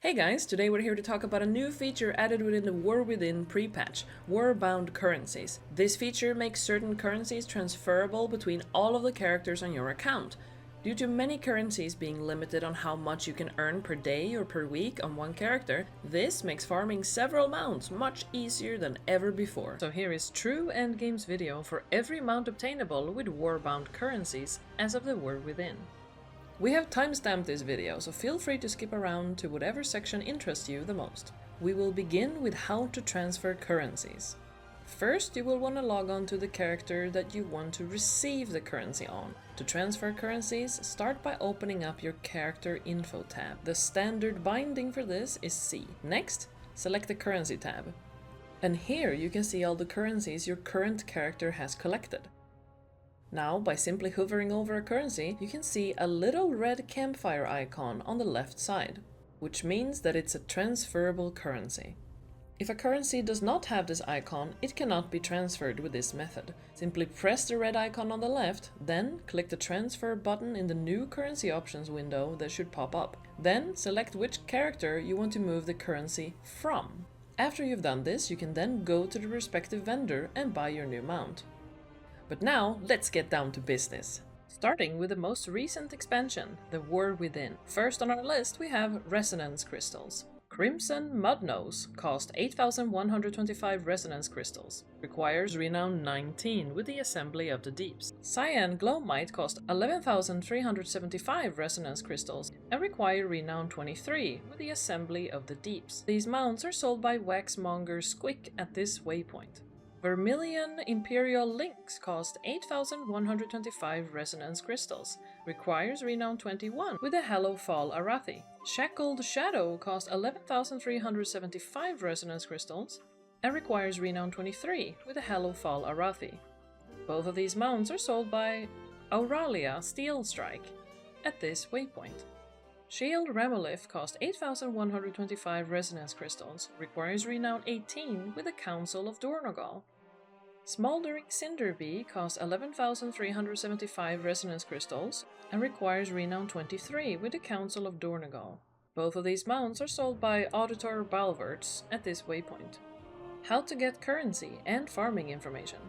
Hey guys, today we're here to talk about a new feature added within the War Within pre-patch, Warbound Currencies. This feature makes certain currencies transferable between all of the characters on your account. Due to many currencies being limited on how much you can earn per day or per week on one character, this makes farming several mounts much easier than ever before. So here is true endgame's video for every mount obtainable with Warbound Currencies as of the War Within. We have timestamped this video, so feel free to skip around to whatever section interests you the most. We will begin with how to transfer currencies. First, you will want to log on to the character that you want to receive the currency on. To transfer currencies, start by opening up your character info tab. The standard binding for this is C. Next, select the currency tab. And here you can see all the currencies your current character has collected. Now, by simply hovering over a currency, you can see a little red campfire icon on the left side, which means that it's a transferable currency. If a currency does not have this icon, it cannot be transferred with this method. Simply press the red icon on the left, then click the transfer button in the new currency options window that should pop up. Then select which character you want to move the currency from. After you've done this, you can then go to the respective vendor and buy your new mount. But now, let's get down to business. Starting with the most recent expansion, the War Within. First on our list we have Resoance Crystals. Crimson Mudnose cost 8,125 Resonance Crystals. Requires Renown 19 with the Assembly of the Deeps. Cyan Glowmite cost 11,375 Resonance Crystals and require Renown 23 with the Assembly of the Deeps. These mounts are sold by Waxmonger Squick at this waypoint. Vermilion Imperial Lynx cost 8,125 Resonance Crystals, requires Renown 21 with a Hallowfall Arathi. Shackled Shadow cost 11,375 Resonance Crystals and requires Renown 23 with a Hallowfall Arathi. Both of these mounts are sold by Auralia Steel Strike at this waypoint. Shield Remolith cost 8,125 Resonance Crystals, requires Renown 18 with the Council of Dornogal. Smoldering Cinderbee costs 11,375 Resonance Crystals and requires Renown 23 with the Council of Dornogal. Both of these mounts are sold by Auditor Balverts at this waypoint. How to get currency and farming information.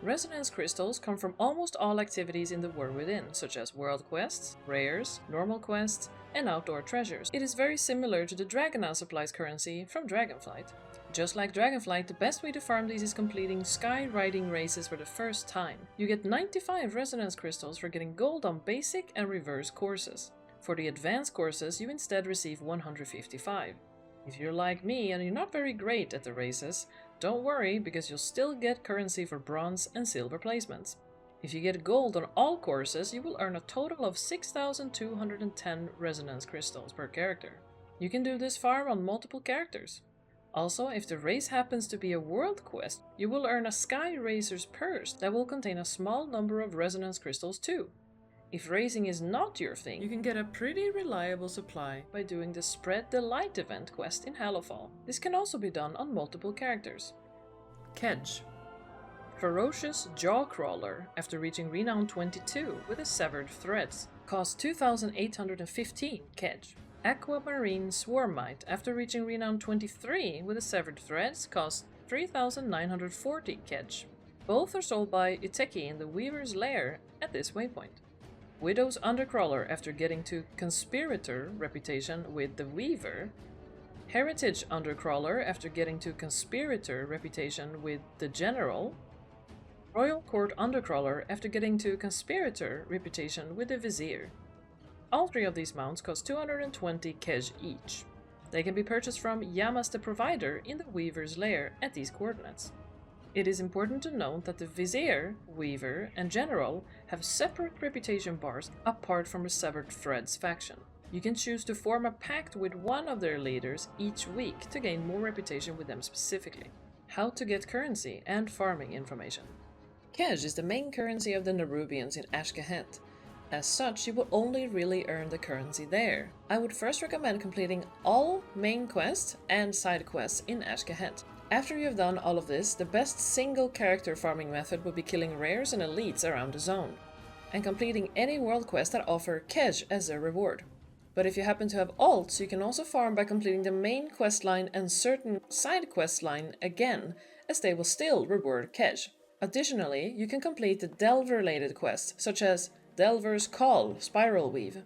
Resonance Crystals come from almost all activities in the War Within, such as World Quests, Rares, Normal Quests, and Outdoor Treasures. It is very similar to the Dragonflight supplies currency from Dragonflight. Just like Dragonflight, the best way to farm these is completing sky riding races for the first time. You get 95 Resonance Crystals for getting gold on basic and reverse courses. For the advanced courses, you instead receive 155. If you're like me and you're not very great at the races, don't worry, because you'll still get currency for bronze and silver placements. If you get gold on all courses, you will earn a total of 6,210 Resonance Crystals per character. You can do this farm on multiple characters. Also, if the race happens to be a world quest, you will earn a Sky Racer's purse that will contain a small number of Resonance Crystals too. If racing is not your thing, you can get a pretty reliable supply by doing the Spread the Light event quest in Hallowfall. This can also be done on multiple characters. Kej. Ferocious Jawcrawler after reaching Renown 22 with the Severed Threads. Costs 2,815 Kej. Aquamarine Swarmite after reaching Renown 23 with the Severed Threads costs 3,940 Kej. Both are sold by Uteki in the Weaver's Lair at this waypoint. Widow's Undercrawler after getting to Conspirator reputation with the Weaver. Heritage Undercrawler after getting to Conspirator reputation with the General. Royal Court Undercrawler after getting to Conspirator reputation with the Vizier. All three of these mounts cost 220 Kej each. They can be purchased from Yamas the Provider in the Weaver's Lair at these coordinates. It is important to note that the Vizier, Weaver, and General have separate reputation bars apart from the Severed Threads faction. You can choose to form a pact with one of their leaders each week to gain more reputation with them specifically. How to get currency and farming information. Kej is the main currency of the Nerubians in Ashkahet. As such, you will only really earn the currency there. I would first recommend completing all main quests and side quests in Ashkahet. After you have done all of this, the best single character farming method would be killing rares and elites around the zone, and completing any world quests that offer Kej as a reward. But if you happen to have alts, you can also farm by completing the main questline and certain side questline again, as they will still reward Kej. Additionally, you can complete the delve-related quests, such as Delver's Call, Spiral Weave,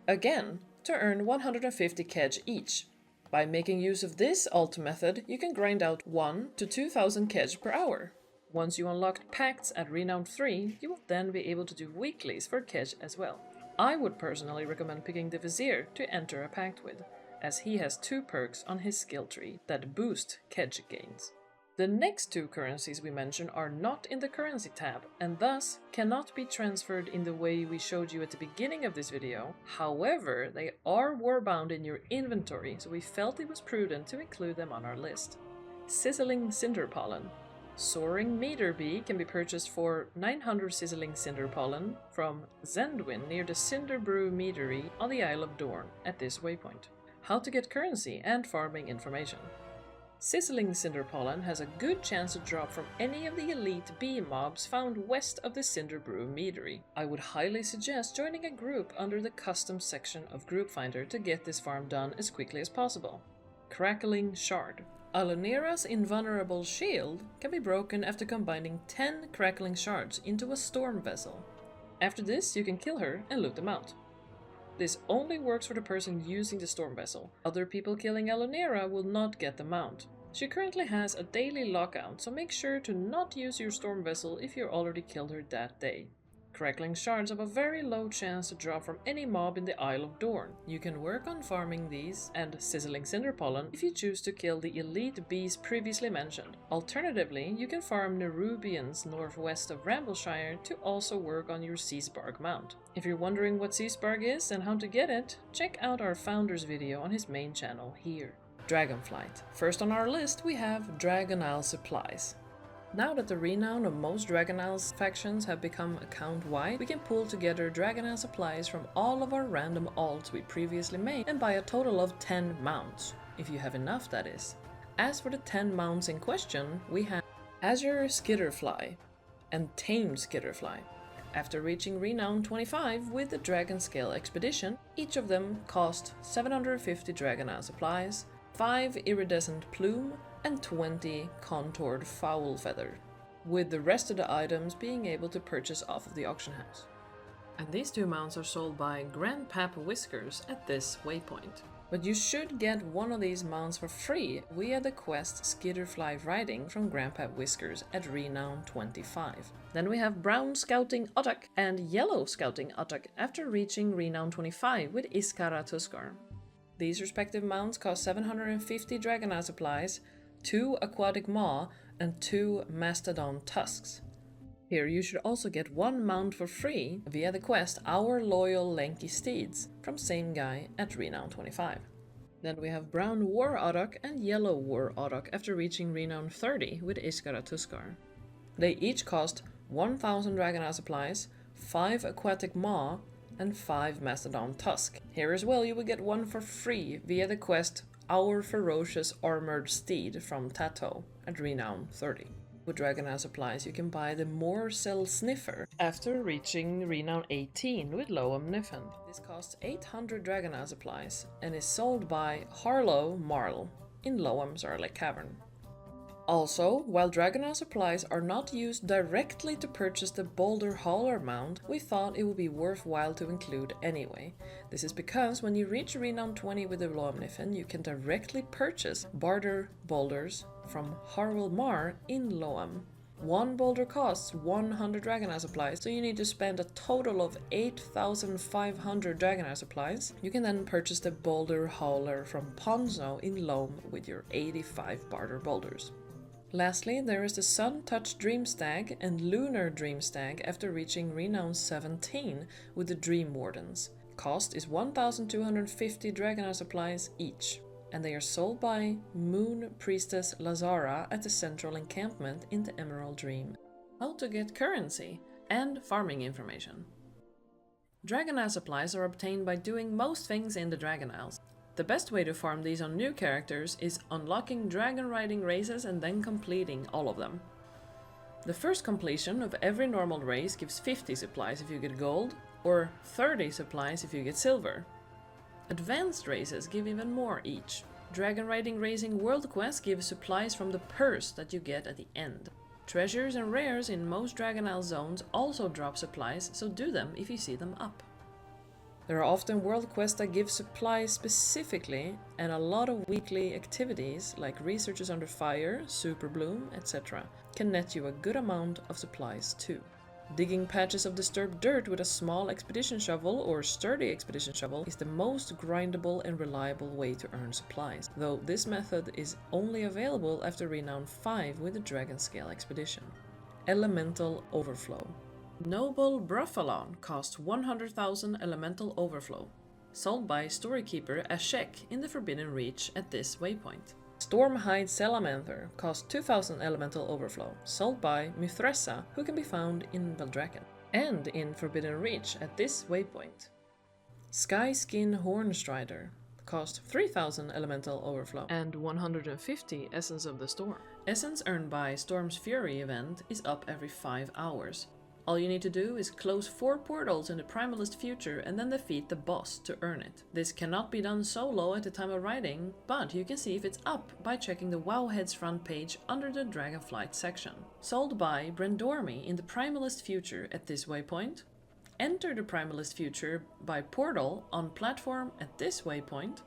again, to earn 150 Kej each. By making use of this alt method, you can grind out 1 to 2000 Kej per hour. Once you unlock pacts at Renown 3, you will then be able to do weeklies for Kej as well. I would personally recommend picking the Vizier to enter a pact with, as he has 2 perks on his skill tree that boost Kej gains. The next 2 currencies we mention are not in the currency tab and thus cannot be transferred in the way we showed you at the beginning of this video. However, they are warbound in your inventory, so we felt it was prudent to include them on our list. Sizzling Cinderpollen. Soaring Meteor Bee can be purchased for 900 Sizzling Cinderpollen from Zendwin near the Cinder Brew Meadery on the Isle of Dorn at this waypoint. How to get currency and farming information. Sizzling Cinderpollen has a good chance to drop from any of the elite bee mobs found west of the Cinder Brew Meadery. I would highly suggest joining a group under the custom section of Group Finder to get this farm done as quickly as possible. Crackling Shard. Alunira's invulnerable shield can be broken after combining 10 Crackling Shards into a storm vessel. After this, you can kill her and loot the mount. This only works for the person using the storm vessel. Other people killing Alunira will not get the mount. She currently has a daily lockout, so make sure to not use your storm vessel if you already killed her that day. Crackling Shards have a very low chance to drop from any mob in the Isle of Dorn. You can work on farming these and Sizzling Cinderpollen if you choose to kill the elite bees previously mentioned. Alternatively, you can farm nerubians northwest of Rambleshire to also work on your Seasparg mount. If you're wondering what Seasparg is and how to get it, check out our founder's video on his main channel here. Dragonflight. First on our list we have Dragon Isle supplies. Now that the renown of most Dragon Isle's factions have become account-wide, we can pull together Dragon Isle supplies from all of our random alts we previously made and buy a total of 10 mounts, if you have enough that is. As for the 10 mounts in question, we have Azure Skitterfly and Tamed Skitterfly. After reaching Renown 25 with the Dragon Scale Expedition, each of them cost 750 Dragon Isle supplies, 5 Iridescent Plume, and 20 contoured fowl feather, with the rest of the items being able to purchase off of the auction house. And these 2 mounts are sold by Grandpap Whiskers at this waypoint. But you should get one of these mounts for free via the quest Skitterfly Riding from Grandpap Whiskers at Renown 25. Then we have Brown Scouting Ottok and Yellow Scouting Ottok after reaching Renown 25 with Iskara Tuskar. These respective mounts cost 750 Dragon Isle supplies, 2 Aquatic Maw, and 2 Mastodon Tusks. Here you should also get 1 mount for free via the quest Our Loyal Lanky Steeds from same guy at Renown 25. Then we have Brown War Ottok and Yellow War Ottok after reaching Renown 30 with Iskara Tuskar. They each cost 1000 Dragon Isle supplies, 5 Aquatic Maw, and 5 Mastodon Tusk. Here as well you will get 1 for free via the quest Our Ferocious Armored Steed from Tato at Renown 30. With Dragon Isle supplies you can buy the Moorcell Sniffer after reaching Renown 18 with Loam Niffen. This costs 800 Dragon Isle supplies and is sold by Harlow Marl in Loam Zarlek Cavern. Also, while Dragon Isle supplies are not used directly to purchase the Boulder Hauler mount, we thought it would be worthwhile to include anyway. This is because when you reach Renown 20 with the Loam Niffen, you can directly purchase barter boulders from Harwell Mar in Loam. 1 boulder costs 100 Dragon Isle supplies, so you need to spend a total of 8,500 Dragon Isle supplies. You can then purchase the Boulder Hauler from Ponzo in Loam with your 85 barter boulders. Lastly, there is the Sun Touch Dreamstag and Lunar Dreamstag after reaching Renown 17 with the Dream Wardens. Cost is 1,250 Dragon Isle supplies each, and they are sold by Moon Priestess Lazara at the central encampment in the Emerald Dream. How to get currency and farming information. Dragon Isle supplies are obtained by doing most things in the Dragon Isles. The best way to farm these on new characters is unlocking dragon riding races and then completing all of them. The first completion of every normal race gives 50 supplies if you get gold, or 30 supplies if you get silver. Advanced races give even more each. Dragon Riding Racing World Quest gives supplies from the purse that you get at the end. Treasures and rares in most Dragon Isle zones also drop supplies, so do them if you see them up. There are often world quests that give supplies specifically, and a lot of weekly activities like Researchers Under Fire, Super Bloom, etc. can net you a good amount of supplies too. Digging patches of disturbed dirt with a small expedition shovel or sturdy expedition shovel is the most grindable and reliable way to earn supplies, though this method is only available after Renown 5 with the Dragon Scale expedition. Elemental Overflow. Noble Bruffalon costs 100,000 Elemental Overflow, sold by Storykeeper Ashek in the Forbidden Reach at this waypoint. Stormhide Salamander costs 2,000 Elemental Overflow, sold by Mythressa, who can be found in Valdraken, and in Forbidden Reach at this waypoint. Skyskin Hornstrider costs 3,000 Elemental Overflow and 150 Essence of the Storm. Essence earned by Storm's Fury event is up every 5 hours. All you need to do is close 4 portals in the Primalist Future and then defeat the boss to earn it. This cannot be done solo at the time of writing, but you can see if it's up by checking the Wowhead's front page under the Dragonflight section. Sold by Brendormi in the Primalist Future at this waypoint. Enter the Primalist Future by portal on platform at this waypoint.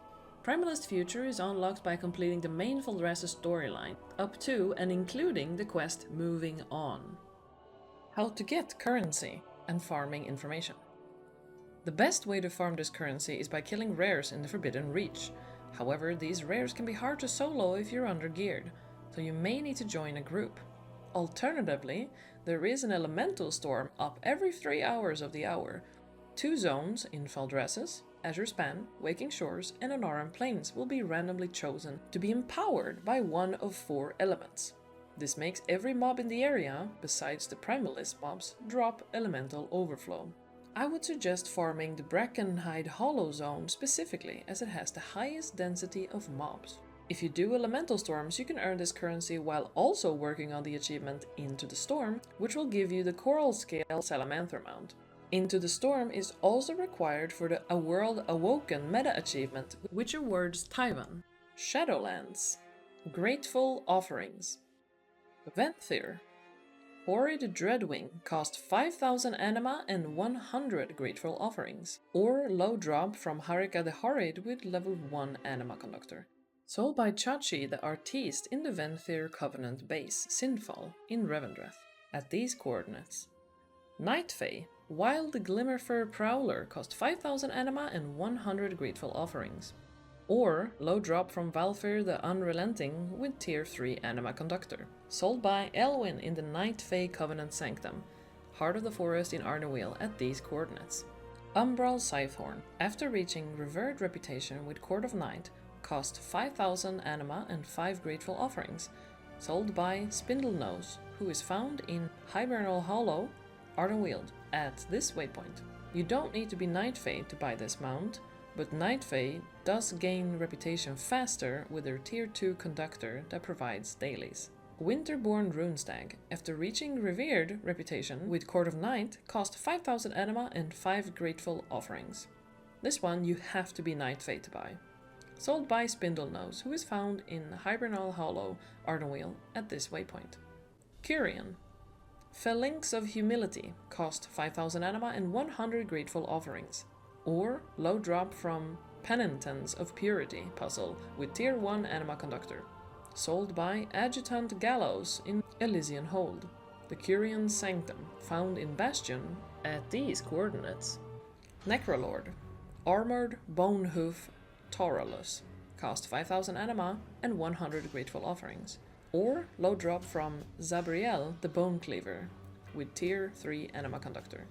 Primalist Future is unlocked by completing the main Foldras's storyline, up to and including the quest Moving On. How to get currency and farming information. The best way to farm this currency is by killing rares in the Forbidden Reach. However, these rares can be hard to solo if you're under-geared, so you may need to join a group. Alternatively, there is an Elemental Storm up every 3 hours of the hour. 2 zones in Faldrassus, Azure Span, Waking Shores, and Onaran Plains will be randomly chosen to be empowered by one of 4 elements. This makes every mob in the area, besides the Primalist mobs, drop Elemental Overflow. I would suggest farming the Brackenhide Hollow zone specifically, as it has the highest density of mobs. If you do Elemental Storms, you can earn this currency while also working on the achievement Into the Storm, which will give you the Coral Scale Salamander Mount. Into the Storm is also required for the A World Awoken meta achievement, which awards Taiwan. Shadowlands. Grateful Offerings. Venthyr. Horrid Dreadwing cost 5,000 anima and 100 Grateful Offerings, or low drop from Harika the Horrid with level 1 anima conductor. Sold by Chachi the Artiste in the Venthyr Covenant base, Sinfall, in Revendreth, at these coordinates. Night Fae. Wild Glimmerfur Prowler cost 5,000 anima and 100 Grateful Offerings. Or low drop from Valfyr the Unrelenting with tier 3 anima conductor. Sold by Elwyn in the Night Fae Covenant Sanctum, Heart of the Forest in Ardenweald at these coordinates. Umbral Scythehorn, after reaching Revered Reputation with Court of Night, cost 5,000 anima and 5 Grateful Offerings. Sold by Spindlenose, who is found in Hibernal Hollow, Ardenweald, at this waypoint. You don't need to be Night Fae to buy this mount, but Night Fae does gain reputation faster with their tier 2 conductor that provides dailies. Winterborn Runestag, after reaching Revered Reputation with Court of Night, cost 5,000 anima and 5 Grateful Offerings. This one you have to be Night Fae to buy. Sold by Spindlenose, who is found in Hibernal Hollow, Ardenweald, at this waypoint. Kyrian. Phalanx of Humility cost 5,000 anima and 100 Grateful Offerings. Or low drop from Penitence of Purity puzzle with tier 1 anima conductor. Sold by Adjutant Gallows in Elysian Hold, the Kyrian Sanctum, found in Bastion at these coordinates. Necrolord. Armored Bonehoof Taurolus, cost 5,000 anima and 100 Grateful Offerings. Or low drop from Zabriel the Bone Cleaver with tier 3 anima conductor.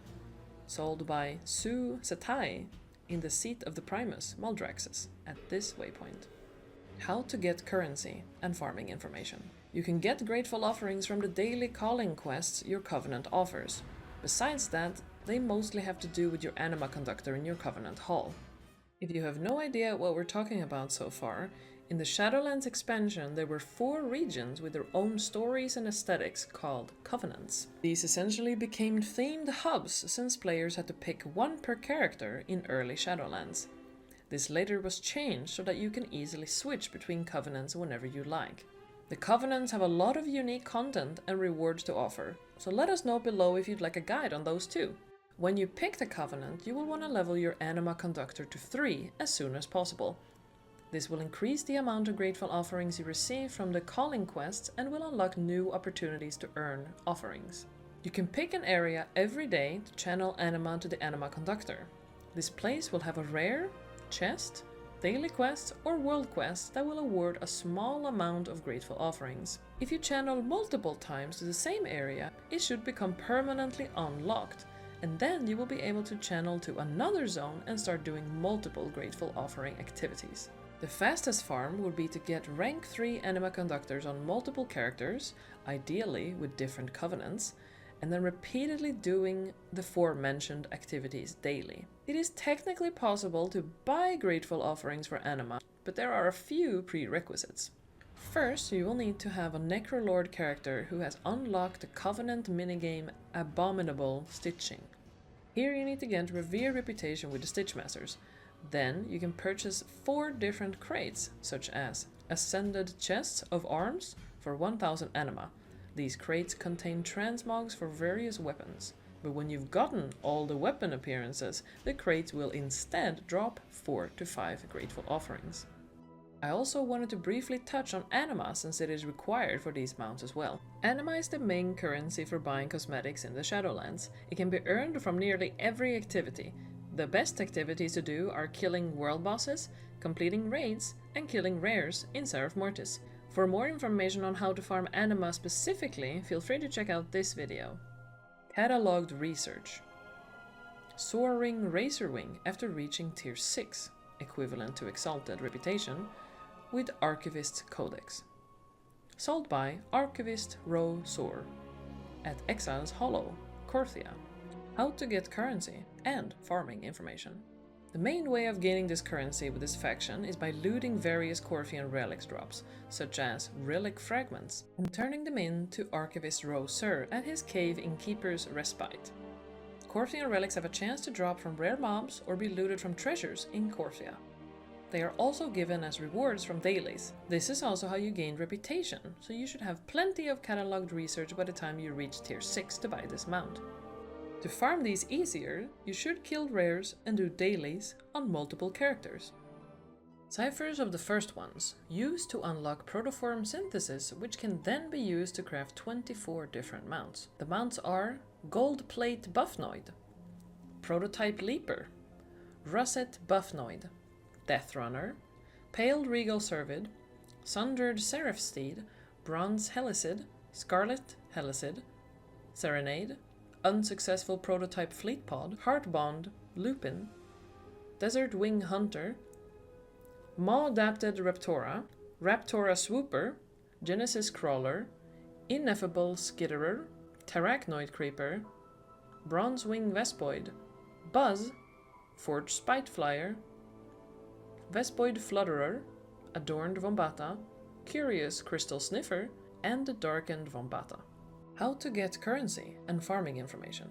Sold by Su Setai in the Seat of the Primus, Maldraxxus, at this waypoint. How to get currency and farming information. You can get Grateful Offerings from the daily calling quests your Covenant offers. Besides that, they mostly have to do with your anima conductor in your Covenant Hall. If you have no idea what we're talking about so far, in the Shadowlands expansion there were 4 regions with their own stories and aesthetics called Covenants. These essentially became themed hubs since players had to pick one per character in early Shadowlands. This later was changed so that you can easily switch between covenants whenever you like. The covenants have a lot of unique content and rewards to offer, so let us know below if you'd like a guide on those too. When you pick the covenant, you will want to level your anima conductor to 3 as soon as possible. This will increase the amount of grateful offerings you receive from the calling quests and will unlock new opportunities to earn offerings. You can pick an area every day to channel anima to the anima conductor. This place will have a rare, chest, daily quests or world quests that will award a small amount of grateful offerings. If you channel multiple times to the same area, it should become permanently unlocked, and then you will be able to channel to another zone and start doing multiple grateful offering activities. The fastest farm would be to get rank 3 anima conductors on multiple characters, ideally with different covenants, and then repeatedly doing the aforementioned activities daily. It is technically possible to buy grateful offerings for anima, but there are a few prerequisites. First, you will need to have a Necrolord character who has unlocked the Covenant minigame Abominable Stitching. Here you need to get Revere reputation with the Stitchmasters. Then you can purchase 4 different crates, such as Ascended Chests of Arms for 1000 anima. These crates contain transmogs for various weapons, but when you've gotten all the weapon appearances, the crates will instead drop 4 to 5 grateful offerings. I also wanted to briefly touch on anima since it is required for these mounts as well. Anima is the main currency for buying cosmetics in the Shadowlands. It can be earned from nearly every activity. The best activities to do are killing world bosses, completing raids, and killing rares in Seraph Mortis. For more information on how to farm anima specifically, feel free to check out this video. Catalogued Research. Soaring Razor Wing after reaching tier 6, equivalent to Exalted Reputation, with Archivist Codex. Sold by Archivist Row Soar at Exile's Hollow, Korthia. How to get currency and farming information. The main way of gaining this currency with this faction is by looting various Korthian relics drops, such as relic fragments, and turning them in to Archivist Row Sur at his cave in Keeper's Respite. Korthian relics have a chance to drop from rare mobs or be looted from treasures in Korthia. They are also given as rewards from dailies. This is also how you gain reputation, so you should have plenty of Catalogued Research by the time you reach tier 6 to buy this mount. To farm these easier, you should kill rares and do dailies on multiple characters. Ciphers of the first ones, used to unlock Protoform synthesis, which can then be used to craft 24 different mounts. The mounts are Gold Plate Buffnoid, Prototype Leaper, Russet Buffnoid, Deathrunner, Pale Regal Servid, Sundered Seraph Steed, Bronze Helicid, Scarlet Helicid, Serenade, Unsuccessful Prototype Fleet Pod, Heartbond, Lupin, Desert Wing Hunter, Maw-adapted Raptora, Raptora Swooper, Genesis Crawler, Ineffable Skitterer, Terrachnoid Creeper, Bronze Wing Vespoid, Buzz, Forged Spiteflyer, Vespoid Flutterer, Adorned Vombata, Curious Crystal Sniffer, and the Darkened Vombata. How to get currency and farming information.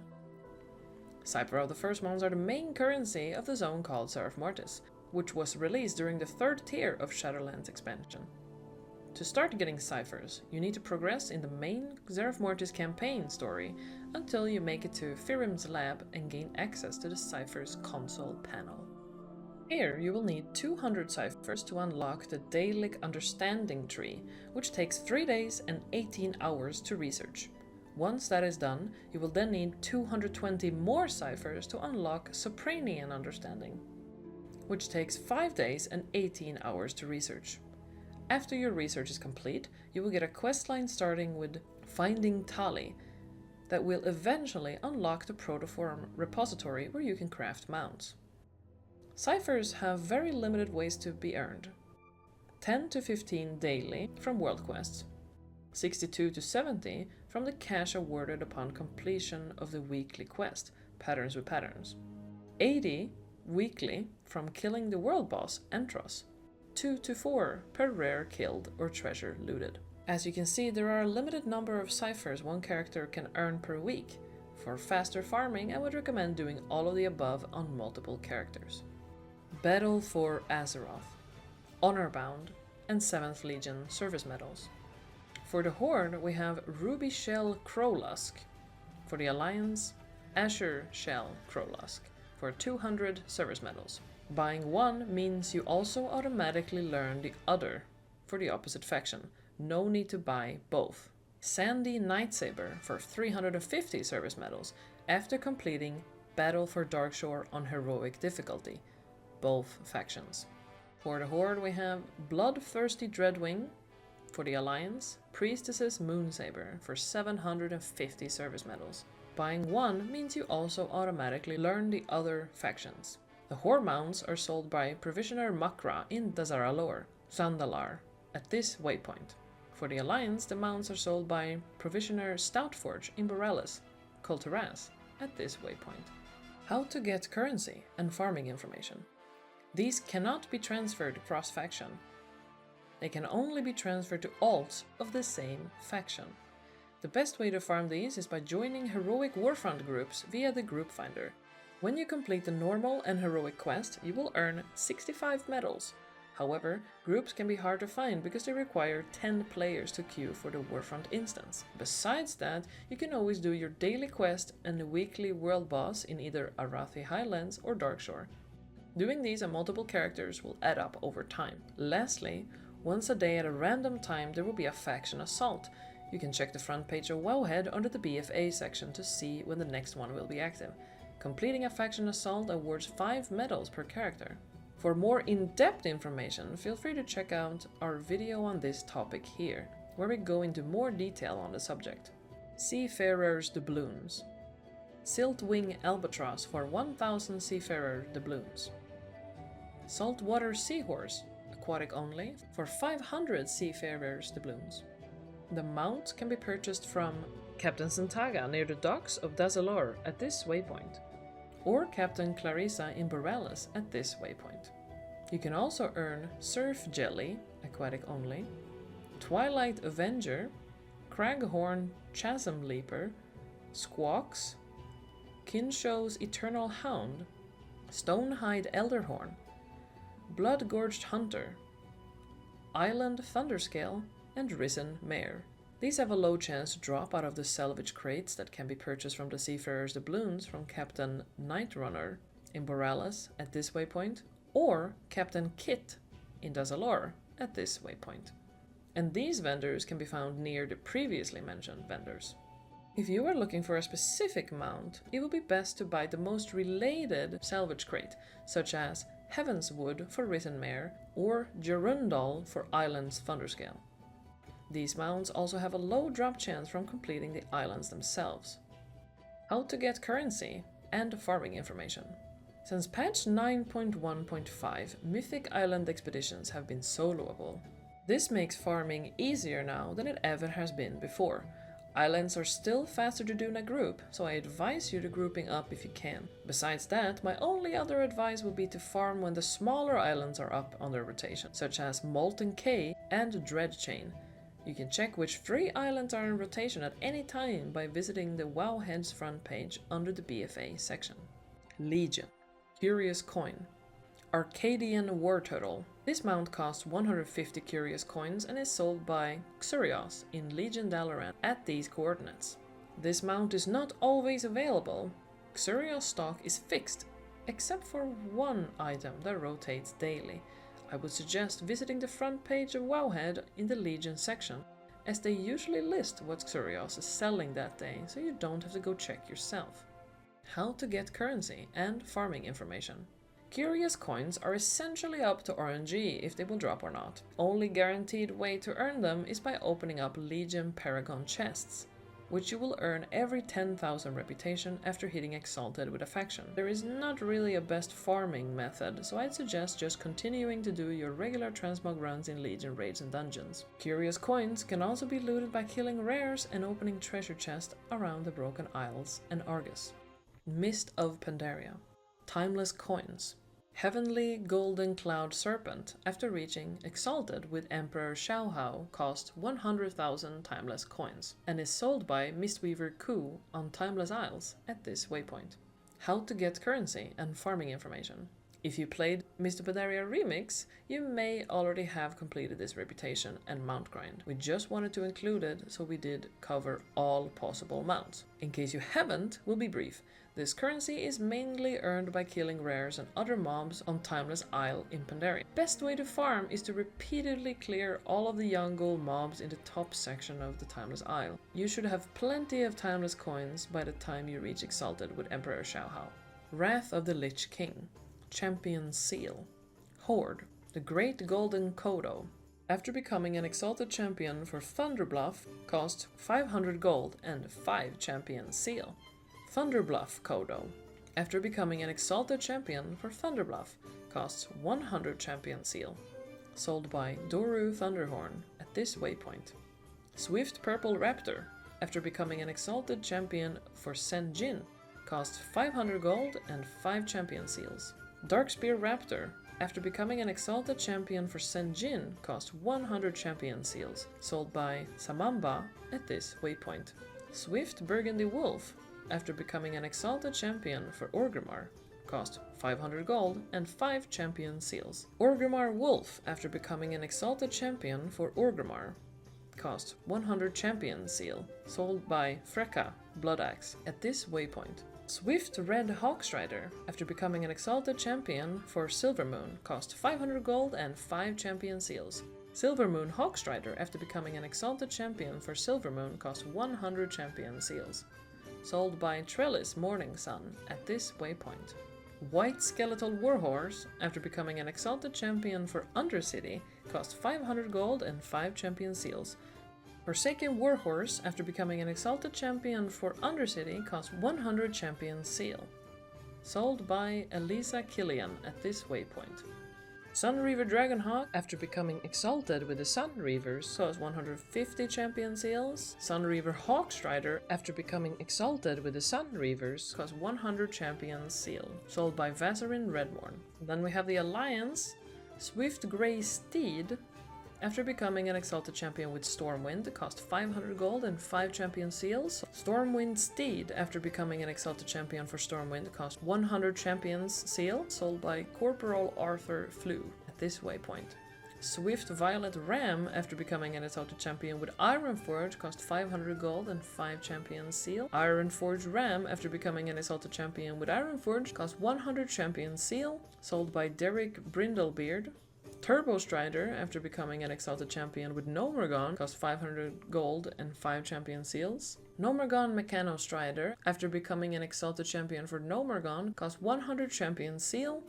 Cypher of the First Mounts are the main currency of the zone called Seraph Mortis, which was released during the 3rd tier of Shadowlands expansion. To start getting ciphers, you need to progress in the main Seraph Mortis campaign story until you make it to Firim's lab and gain access to the ciphers console panel. Here you will need 200 ciphers to unlock the Dailic Understanding Tree, which takes 3 days and 18 hours to research. Once that is done, you will then need 220 more ciphers to unlock Sopranian Understanding, which takes 5 days and 18 hours to research. After your research is complete, you will get a questline starting with Finding Tali that will eventually unlock the Protoform repository where you can craft mounts. Ciphers have very limited ways to be earned. 10 to 15 daily from world quests, 62 to 70 from the cash awarded upon completion of the weekly quest, Patterns with Patterns, 80 weekly from killing the world boss, Entros, 2 to 4 per rare killed or treasure looted. As you can see, there are a limited number of ciphers one character can earn per week. For faster farming, I would recommend doing all of the above on multiple characters. Battle for Azeroth, Honorbound, and 7th Legion service medals. For the Horde we have Ruby Shell Crowlusk. For the Alliance, Azure Shell Crowlusk for 200 service medals. Buying one means you also automatically learn the other for the opposite faction. No need to buy both. Sandy Nightsaber for 350 service medals after completing Battle for Darkshore on heroic difficulty, both factions. For the Horde we have Bloodthirsty Dreadwing. For the Alliance, Priestess's Moonsaber for 750 service medals. Buying one means you also automatically learn the other factions. The Horde mounts are sold by Provisioner Makra in Dazaralor, Zandalar, at this waypoint. For the Alliance, the mounts are sold by Provisioner Stoutforge in Borealis, Kulturaz, at this waypoint. How to get currency and farming information. These cannot be transferred cross-faction. They can only be transferred to alts of the same faction. The best way to farm these is by joining heroic warfront groups via the group finder. When you complete the normal and heroic quest, you will earn 65 medals. However, groups can be hard to find because they require 10 players to queue for the warfront instance. Besides that, you can always do your daily quest and the weekly world boss in either Arathi Highlands or Darkshore. Doing these on multiple characters will add up over time. Lastly, once a day at a random time there will be a faction assault. You can check the front page of Wowhead under the BFA section to see when the next one will be active. Completing a faction assault awards 5 medals per character. For more in-depth information, feel free to check out our video on this topic here, where we go into more detail on the subject. Seafarer's Dubloons. Siltwing Albatross for 1000 Seafarer Dubloons. Saltwater Seahorse, aquatic only, for 500 Seafarer's Dubloons. The mount can be purchased from Captain Santaga near the docks of Dazalor at this waypoint, or Captain Clarissa in Borealis at this waypoint. You can also earn Surf Jelly, aquatic only, Twilight Avenger, Craghorn Chasm Leaper, Squawks, Kinshaw's Eternal Hound, Stonehide Elderhorn, Blood-Gorged Hunter, Island Thunderscale, and Risen Mare. These have a low chance to drop out of the salvage crates that can be purchased from the Seafarer's Dubloons from Captain Nightrunner in Borealis at this waypoint, or Captain Kit in Dazalor at this waypoint. And these vendors can be found near the previously mentioned vendors. If you are looking for a specific mount, it will be best to buy the most related salvage crate, such as Heaven's Wood for Risen Mare or Gerundal for Island's Thunderscale. These mounts also have a low drop chance from completing the islands themselves. How to get currency and farming information. Since patch 9.1.5, Mythic Island expeditions have been soloable. This makes farming easier now than it ever has been before. Islands are still faster to do in a group, so I advise you to grouping up if you can. Besides that, my only other advice would be to farm when the smaller islands are up on their rotation, such as Molten Cay and Dreadchain. You can check which 3 islands are in rotation at any time by visiting the Wowhead's front page under the BFA section. Legion. Curious Coin. Arcadian War Turtle. This mount costs 150 Curious Coins and is sold by Xurios in Legion Dalaran at these coordinates. This mount is not always available. Xurios stock is fixed, except for one item that rotates daily. I would suggest visiting the front page of Wowhead in the Legion section, as they usually list what Xurios is selling that day, so you don't have to go check yourself. How to get currency and farming information. Curious coins are essentially up to RNG if they will drop or not. Only guaranteed way to earn them is by opening up Legion Paragon chests, which you will earn every 10,000 reputation after hitting Exalted with a faction. There is not really a best farming method, so I'd suggest just continuing to do your regular transmog runs in Legion raids and dungeons. Curious coins can also be looted by killing rares and opening treasure chests around the Broken Isles and Argus. Mist of Pandaria. Timeless coins. Heavenly Golden Cloud Serpent, after reaching Exalted with Emperor Xiaohao, costs 100,000 Timeless coins, and is sold by Mistweaver Ku on Timeless Isles at this waypoint. How to get currency and farming information. If you played Mr. Pandaria Remix, you may already have completed this reputation and mount grind. We just wanted to include it, so we did cover all possible mounts. In case you haven't, we'll be brief. This currency is mainly earned by killing rares and other mobs on Timeless Isle in Pandaria. Best way to farm is to repeatedly clear all of the young gold mobs in the top section of the Timeless Isle. You should have plenty of Timeless coins by the time you reach Exalted with Emperor Xiaohao. Wrath of the Lich King. Champion Seal. Horde, the Great Golden Kodo. After becoming an Exalted Champion for Thunderbluff, costs 500 gold and 5 Champion Seal. Thunderbluff Kodo. After becoming an Exalted Champion for Thunderbluff, costs 100 Champion Seal. Sold by Doru Thunderhorn at this waypoint. Swift Purple Raptor. After becoming an Exalted Champion for Senjin, costs 500 gold and 5 Champion Seals. Darkspear Raptor. After becoming an Exalted Champion for Senjin, costs 100 Champion Seals, sold by Samamba at this waypoint. Swift Burgundy Wolf. After becoming an Exalted Champion for Orgrimmar, cost 500 gold and 5 Champion Seals. Orgrimmar Wolf. After becoming an Exalted Champion for Orgrimmar, cost 100 Champion Seal, sold by Freka Bloodaxe at this waypoint. Swift Red Hawkstrider. After becoming an Exalted Champion for Silvermoon, cost 500 gold and 5 Champion Seals. Silvermoon Hawkstrider. After becoming an Exalted Champion for Silvermoon, cost 100 Champion Seals. Sold by Trellis Morning Sun at this waypoint. White Skeletal Warhorse. After becoming an Exalted Champion for Undercity, cost 500 gold and 5 Champion Seals. Forsaken Warhorse. After becoming an Exalted Champion for Undercity, costs 100 Champion Seal. Sold by Elisa Killian at this waypoint. Sunreaver Dragonhawk. After becoming Exalted with the Sunreavers, costs 150 Champion Seals. Sunreaver Hawkstrider. After becoming Exalted with the Sunreavers, costs 100 Champion Seal. Sold by Vazarin Redmorn. Then we have the Alliance. Swift Grey Steed. After becoming an Exalted Champion with Stormwind, cost 500 gold and 5 Champion Seals. Stormwind Steed. After becoming an Exalted Champion for Stormwind, cost 100 Champions Seal, sold by Corporal Arthur Flew at this waypoint. Swift Violet Ram. After becoming an Exalted Champion with Ironforge, cost 500 gold and 5 Champion Seal. Ironforge Ram. After becoming an Exalted Champion with Ironforge, cost 100 Champion Seal, sold by Derek Brindlebeard. Turbo Strider. After becoming an Exalted Champion with Nomergon, cost 500 gold and 5 Champion Seals. Nomergon Mechano Strider. After becoming an Exalted Champion for Nomergon, cost 100 Champion Seal,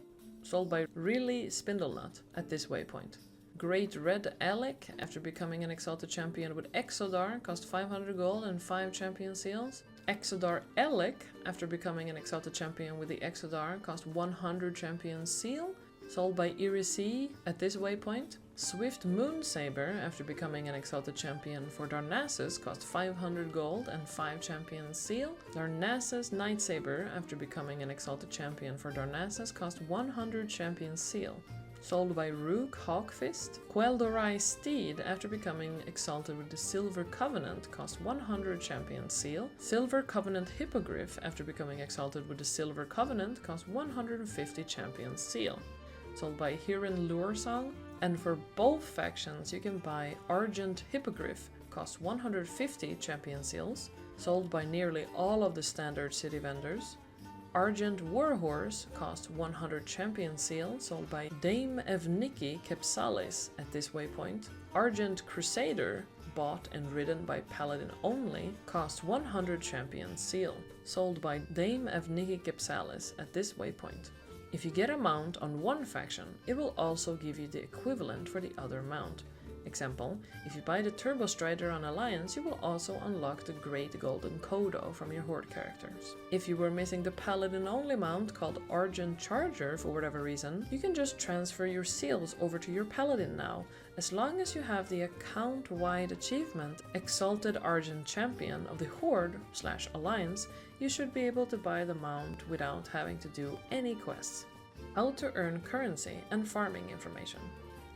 sold by Really Spindlenut at this waypoint. Great Red Alec. After becoming an Exalted Champion with Exodar, cost 500 gold and 5 Champion Seals. Exodar Alec. After becoming an Exalted Champion with the Exodar, cost 100 Champion Seal, sold by Irisea at this waypoint. Swift Moonsaber. After becoming an Exalted Champion for Darnassus, cost 500 gold and 5 Champion Seal. Darnassus Nightsaber. After becoming an Exalted Champion for Darnassus, cost 100 Champion Seal, sold by Rook Hawkfist. Quel'Dorai Steed. After becoming Exalted with the Silver Covenant, cost 100 Champion Seal. Silver Covenant Hippogriff. After becoming Exalted with the Silver Covenant, cost 150 Champion Seal, sold by Hiran Luresong. And for both factions you can buy Argent Hippogriff, costs 150 Champion Seals, sold by nearly all of the standard city vendors. Argent Warhorse costs 100 Champion Seal, sold by Dame Evniki Kepsalis at this waypoint. Argent Crusader, bought and ridden by Paladin only, costs 100 Champion Seal, sold by Dame Evniki Kepsalis at this waypoint. If you get a mount on one faction, it will also give you the equivalent for the other mount. Example, if you buy the Turbo Strider on Alliance, you will also unlock the Great Golden Kodo from your Horde characters. If you were missing the Paladin only mount called Argent Charger for whatever reason, you can just transfer your seals over to your Paladin now. As long as you have the account-wide achievement Exalted Argent Champion of the Horde/Alliance, you should be able to buy the mount without having to do any quests. How to earn currency and farming information.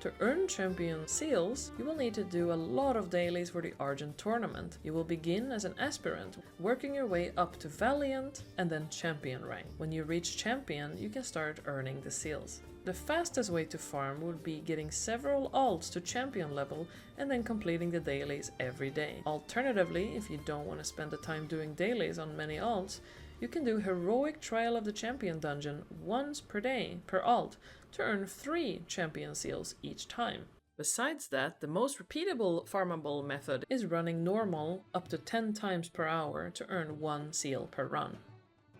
To earn champion seals, you will need to do a lot of dailies for the Argent tournament. You will begin as an aspirant, working your way up to Valiant and then champion rank. When you reach champion, you can start earning the seals. The fastest way to farm would be getting several alts to champion level and then completing the dailies every day. Alternatively, if you don't want to spend the time doing dailies on many alts, you can do Heroic Trial of the Champion dungeon once per day per alt to earn 3 champion seals each time. Besides that, the most repeatable farmable method is running normal up to 10 times per hour to earn 1 seal per run.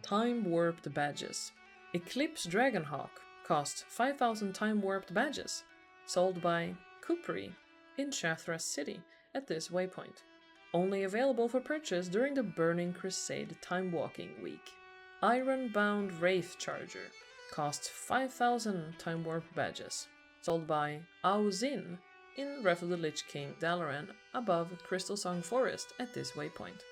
Timewarped badges. Eclipse Dragonhawk costs 5,000 Timewarped badges, sold by Kupri in Shathras City at this waypoint. Only available for purchase during the Burning Crusade Time Walking Week. Ironbound Wraith Charger costs 5,000 Timewarped badges, sold by Auzin in Wrath of the Lich King Dalaran above Crystal Song Forest at this waypoint.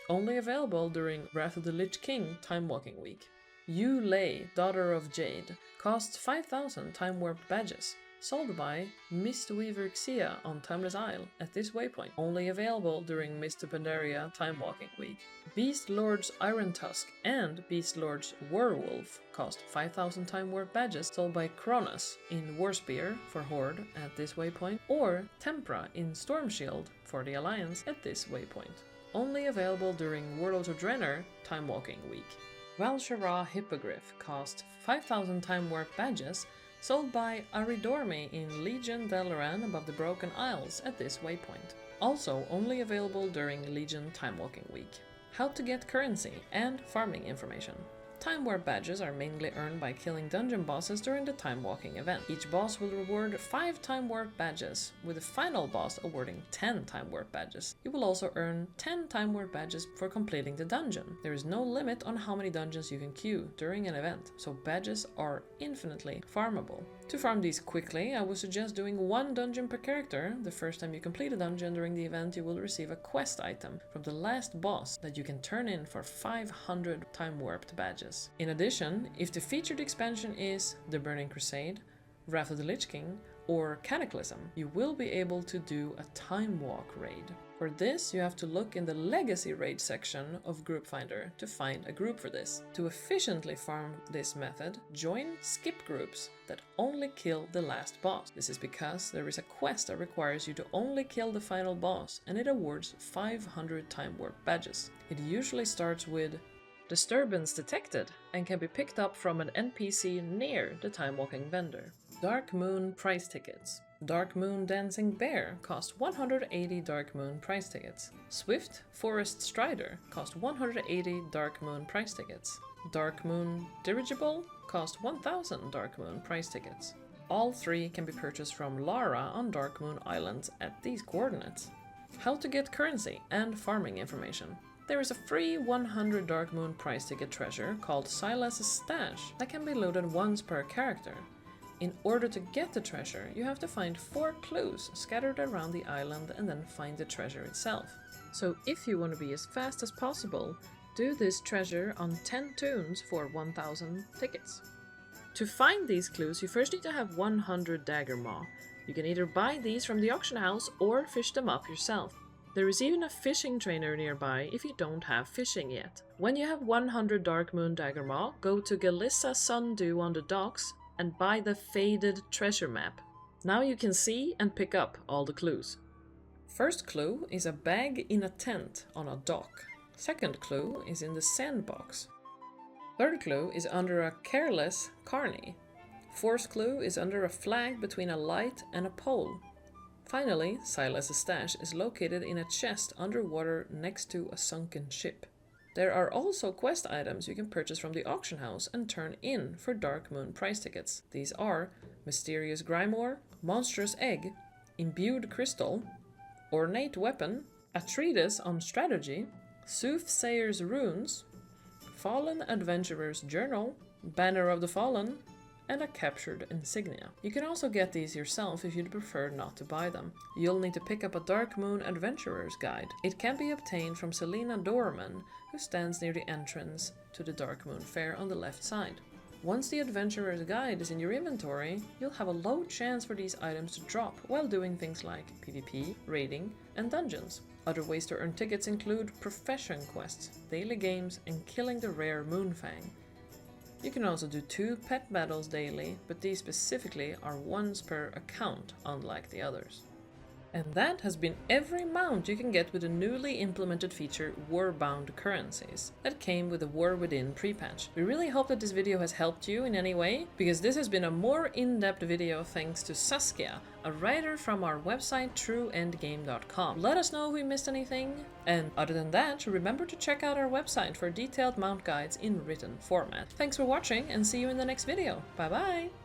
Only available during Wrath of the Lich King Time Walking Week. Yu Lei, Daughter of Jade, costs 5,000 Timewarped badges, sold by Mistweaver Xia on Timeless Isle at this waypoint, only available during Mr. Pandaria Time Walking Week. Beast Lord's Iron Tusk and Beast Lord's Werewolf cost 5,000 Timewarped badges, sold by Kronos in Warspear for Horde at this waypoint, or Tempra in Stormshield for the Alliance at this waypoint. Only available during Warlords of Draenor Time Walking Week. Val'Shara Hippogriff cost 5,000 Timewarped badges, sold by Aridormi in Legion Dalaran above the Broken Isles at this waypoint. Also only available during Legion Time Walking Week. How to get currency and farming information. Time Warp badges are mainly earned by killing dungeon bosses during the Time Walking event. Each boss will reward 5 Time Warp badges, with the final boss awarding 10 Time Warp badges. You will also earn 10 Time Warp badges for completing the dungeon. There is no limit on how many dungeons you can queue during an event, so badges are infinitely farmable. To farm these quickly, I would suggest doing 1 dungeon per character. The first time you complete a dungeon during the event, you will receive a quest item from the last boss that you can turn in for 500 Time Warped badges. In addition, if the featured expansion is the Burning Crusade, Wrath of the Lich King, or Cataclysm, you will be able to do a Time Walk raid. For this, you have to look in the Legacy raid section of Group Finder to find a group for this. To efficiently farm this method, join skip groups that only kill the last boss. This is because there is a quest that requires you to only kill the final boss, and it awards 500 Time Warp badges. It usually starts with Disturbance Detected and can be picked up from an NPC near the Time Walking vendor. Darkmoon price tickets. Darkmoon Dancing Bear cost 180 Darkmoon price tickets. Swift Forest Strider cost 180 Darkmoon price tickets. Darkmoon Dirigible cost 1000 Darkmoon price tickets. All 3 can be purchased from Lara on Darkmoon Islands at these coordinates. How to get currency and farming information. There is a free 100 Darkmoon price ticket treasure called Silas's Stash that can be looted once per character. In order to get the treasure, you have to find 4 clues scattered around the island and then find the treasure itself. So if you want to be as fast as possible, do this treasure on 10 tunes for 1000 tickets. To find these clues, you first need to have 100 Dagger Maw. You can either buy these from the auction house or fish them up yourself. There is even a fishing trainer nearby if you don't have fishing yet. When you have 100 Darkmoon Dagger Maw, go to Galissa Sundew on the docks and buy the Faded Treasure Map. Now you can see and pick up all the clues. First clue is a bag in a tent on a dock. Second clue is in the sandbox. Third clue is under a careless carney. Fourth clue is under a flag between a light and a pole. Finally, Silas's Stash is located in a chest underwater next to a sunken ship. There are also quest items you can purchase from the auction house and turn in for Darkmoon price tickets. These are Mysterious Grimoire, Monstrous Egg, Imbued Crystal, Ornate Weapon, a Treatise on Strategy, Soothsayer's Runes, Fallen Adventurer's Journal, Banner of the Fallen, and a Captured Insignia. You can also get these yourself if you'd prefer not to buy them. You'll need to pick up a Darkmoon Adventurer's Guide. It can be obtained from Selena Dorman, who stands near the entrance to the Darkmoon Fair on the left side. Once the Adventurer's Guide is in your inventory, you'll have a low chance for these items to drop while doing things like PvP, raiding, and dungeons. Other ways to earn tickets include profession quests, daily games, and killing the rare Moonfang. You can also do 2 pet battles daily, but these specifically are once per account, unlike the others. And that has been every mount you can get with the newly implemented feature Warbound Currencies that came with the War Within pre-patch. We really hope that this video has helped you in any way, because this has been a more in-depth video thanks to Saskia, a writer from our website trueendgame.com. Let us know if we missed anything, and other than that, remember to check out our website for detailed mount guides in written format. Thanks for watching and see you in the next video. Bye bye!